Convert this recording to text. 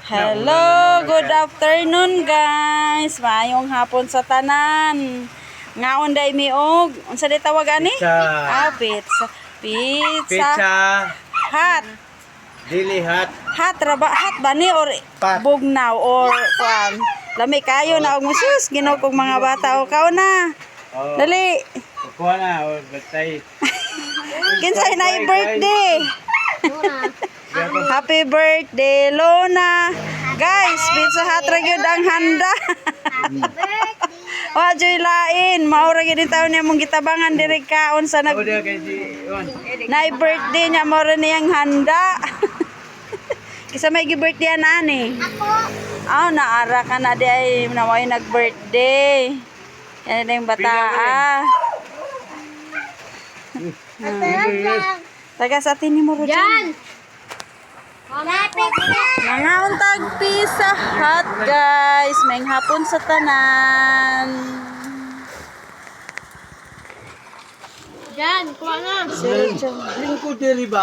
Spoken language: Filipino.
Hello, good afternoon guys. Maayong hapon sa tanan. Ngaon day miog. Unsa day tawag ani? Pizza. Pizza. Pizza. Pizza. Hot. Dili hot. Hot ba ni or Pat. bugnaw or kwan? Lami kayo na og musus Ginoo kog mga bata o kao na. Oh. Dali. Kuha na. Batay. Kinsay na birthday? Happy birthday, Lona. Guys, Pizza Hut ra gyud ang handa. Wa joy lain, mao ra gyud taon niya mong gitabangan diri kaon sa nag Oda kay si Juan. na birthday niya mao ra niyang handa. Kisa may gi-birthday na ani. Ako. Naara ka na di ay naway nag-birthday. Yan na yung bata. Taga sa atin ni mo ro dyan. Mga untag Pizza Hut guys. May hapon sa tanan. Jan, kuha na. Sir, Lingkod diri ba?